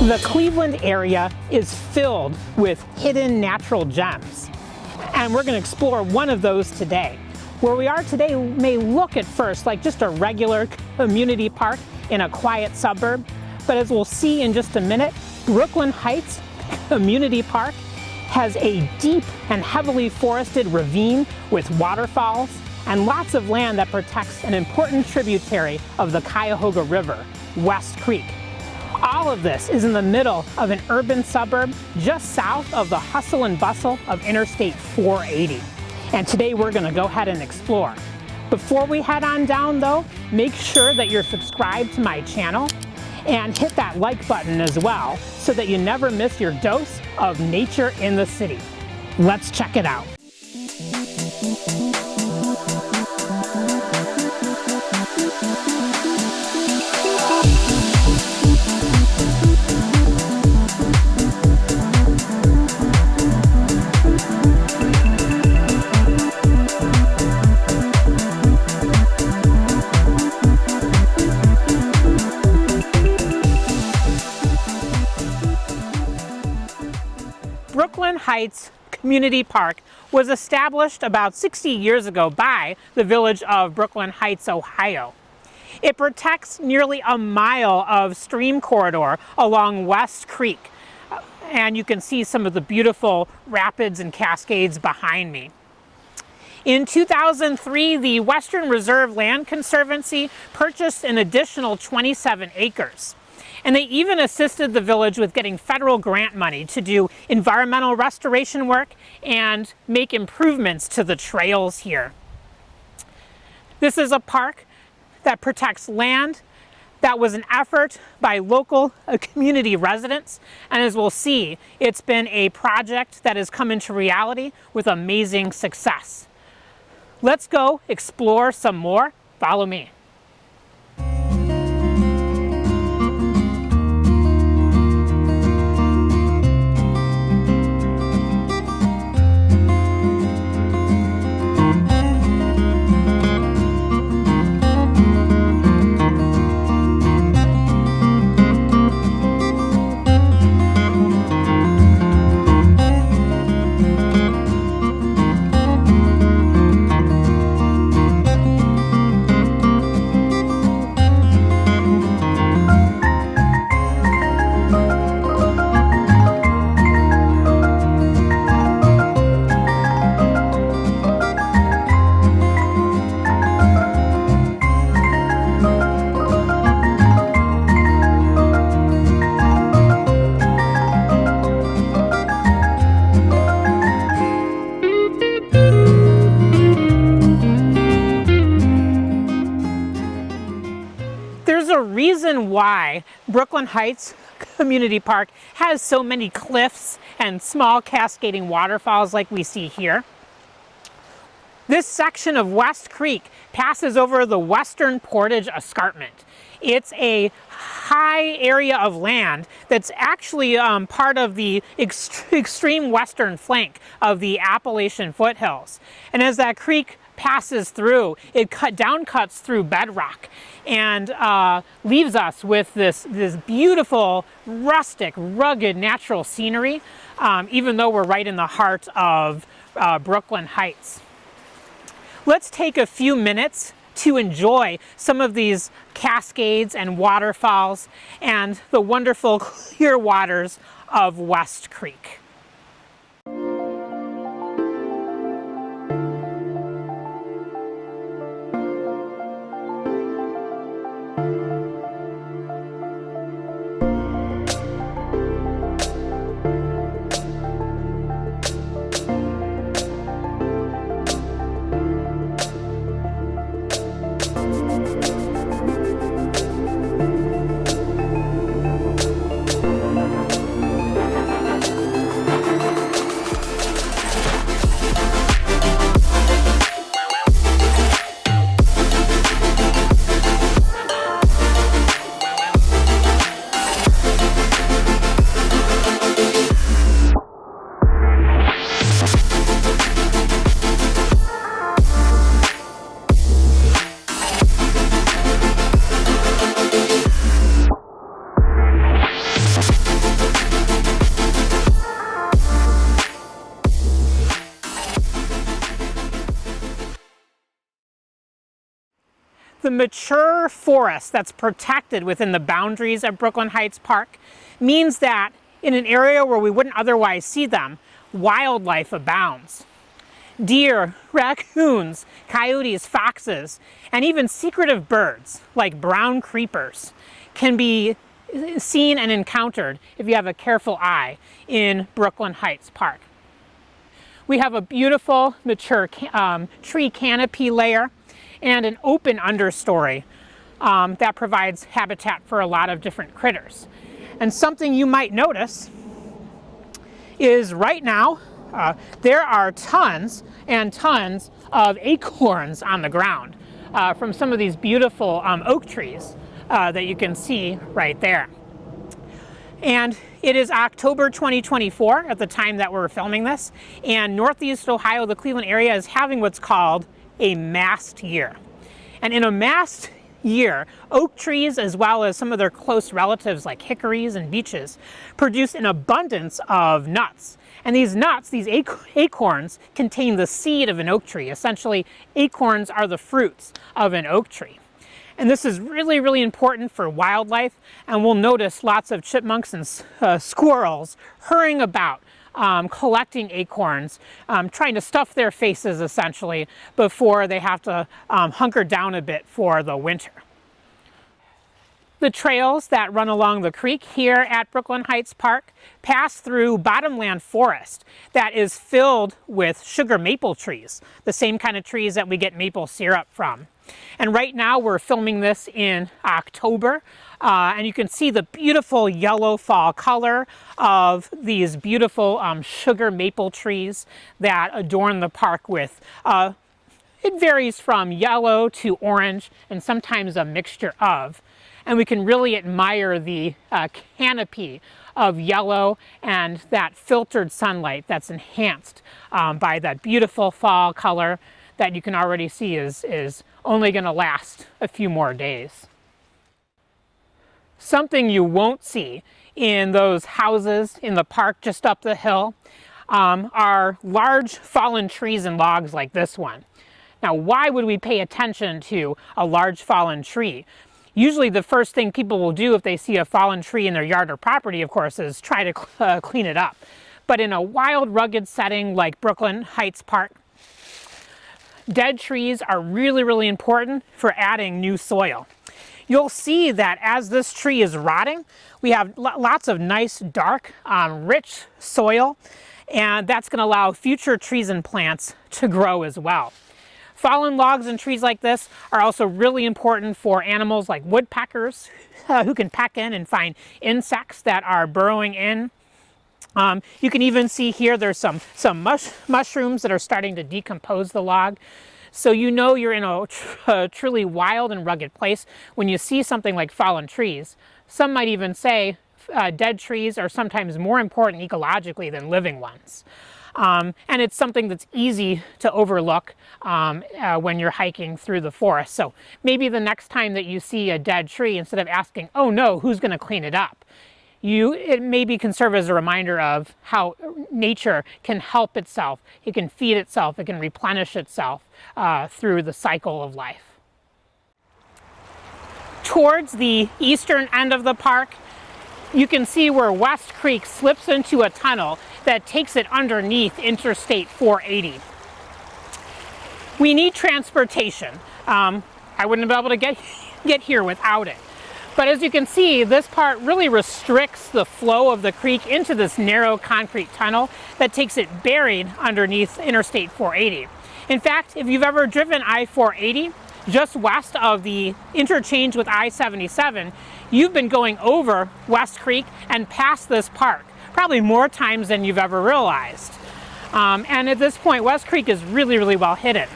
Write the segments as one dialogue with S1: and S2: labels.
S1: The Cleveland area is filled with hidden natural gems, and we're going to explore one of those today. Where we are today may look at first like just a regular community park in a quiet suburb, but as we'll see in just a minute, Brooklyn Heights Community Park has a deep and heavily forested ravine with waterfalls and lots of land that protects an important tributary of the Cuyahoga River, West Creek. All of this is in the middle of an urban suburb just south of the hustle and bustle of Interstate 480. And today we're going to go ahead and explore. Before we head on down though, make sure that you're subscribed to my channel and hit that like button as well so that you never miss your dose of nature in the city. Let's check it out. Brooklyn Heights Community Park was established about 60 years ago by the village of Brooklyn Heights, Ohio. It protects nearly a mile of stream corridor along West Creek, and you can see some of the beautiful rapids and cascades behind me. In 2003, the Western Reserve Land Conservancy purchased an additional 27 acres. And they even assisted the village with getting federal grant money to do environmental restoration work and make improvements to the trails here. This is a park that protects land that was an effort by local community residents. And as we'll see, it's been a project that has come into reality with amazing success. Let's go explore some more. Follow me. Reason why Brooklyn Heights Community Park has so many cliffs and small cascading waterfalls like we see here. This section of West Creek passes over the Western Portage Escarpment. It's a high area of land that's actually part of the extreme western flank of the Appalachian Foothills. And as that creek passes through, it downcuts through bedrock and leaves us with this beautiful, rustic, rugged natural scenery, even though we're right in the heart of Brooklyn Heights. Let's take a few minutes to enjoy some of these cascades and waterfalls and the wonderful clear waters of West Creek. The mature forest that's protected within the boundaries of Brooklyn Heights Park means that in an area where we wouldn't otherwise see them, wildlife abounds. Deer, raccoons, coyotes, foxes, and even secretive birds like brown creepers can be seen and encountered if you have a careful eye in Brooklyn Heights Park. We have a beautiful mature tree canopy layer and an open understory that provides habitat for a lot of different critters. And something you might notice is right now there are tons and tons of acorns on the ground from some of these beautiful oak trees that you can see right there. And it is October 2024 at the time that we're filming this, and Northeast Ohio, the Cleveland area, is having what's called a mast year. And in a mast year, oak trees, as well as some of their close relatives like hickories and beeches, produce an abundance of nuts. And these nuts, these acorns, contain the seed of an oak tree. Essentially, acorns are the fruits of an oak tree. And this is really, really important for wildlife, and we'll notice lots of chipmunks and squirrels hurrying about, collecting acorns, trying to stuff their faces essentially before they have to hunker down a bit for the winter. The trails that run along the creek here at Brooklyn Heights Park pass through bottomland forest that is filled with sugar maple trees, the same kind of trees that we get maple syrup from. And right now we're filming this in October, and you can see the beautiful yellow fall color of these beautiful sugar maple trees that adorn the park with. It varies from yellow to orange and sometimes a mixture of. And we can really admire the canopy of yellow and that filtered sunlight that's enhanced by that beautiful fall color that you can already see is only going to last a few more days. Something you won't see in those houses in the park just up the hill are large fallen trees and logs like this one. Now, why would we pay attention to a large fallen tree? Usually the first thing people will do if they see a fallen tree in their yard or property, of course, is try to clean it up. But in a wild, rugged setting like Brooklyn Heights Park, dead trees are really, really important for adding new soil. You'll see that as this tree is rotting, we have lots of nice, dark, rich soil, and that's going to allow future trees and plants to grow as well. Fallen logs and trees like this are also really important for animals like woodpeckers who can peck in and find insects that are burrowing in. You can even see here there's some mushrooms that are starting to decompose the log. So you know you're in a truly wild and rugged place when you see something like fallen trees. Some might even say dead trees are sometimes more important ecologically than living ones. And it's something that's easy to overlook when you're hiking through the forest. So maybe the next time that you see a dead tree, instead of asking, oh no, who's going to clean it up? It maybe can serve as a reminder of how nature can help itself. It can feed itself. It can replenish itself through the cycle of life. Towards the eastern end of the park, you can see where West Creek slips into a tunnel that takes it underneath Interstate 480. We need transportation. I wouldn't be able to get here without it. But as you can see, this part really restricts the flow of the creek into this narrow concrete tunnel that takes it buried underneath Interstate 480. In fact, if you've ever driven I-480, just west of the interchange with I-77, you've been going over West Creek and past this park, probably more times than you've ever realized. And at this point, West Creek is really, really well hidden.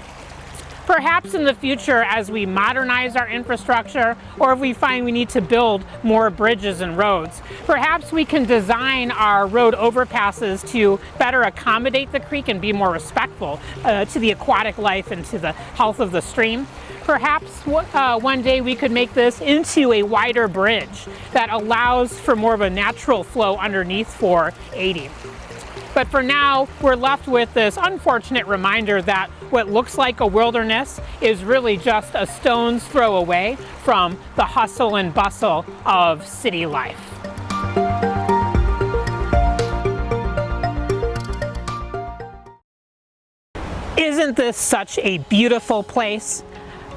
S1: Perhaps in the future, as we modernize our infrastructure, or if we find we need to build more bridges and roads, perhaps we can design our road overpasses to better accommodate the creek and be more respectful to the aquatic life and to the health of the stream. Perhaps one day we could make this into a wider bridge that allows for more of a natural flow underneath 480. But for now, we're left with this unfortunate reminder that what looks like a wilderness is really just a stone's throw away from the hustle and bustle of city life. Isn't this such a beautiful place?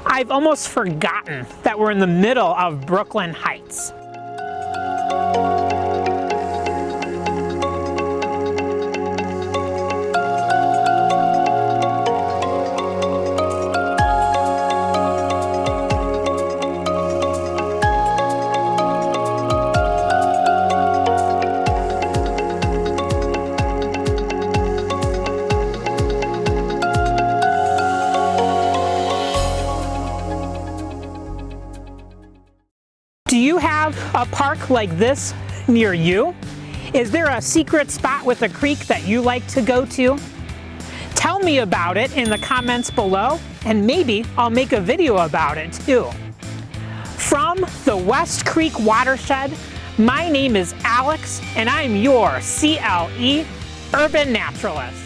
S1: I've almost forgotten that we're in the middle of Brooklyn Heights. Do you have a park like this near you? Is there a secret spot with a creek that you like to go to? Tell me about it in the comments below, and maybe I'll make a video about it too. From the West Creek watershed, my name is Alex, and I'm your CLE Urban Naturalist.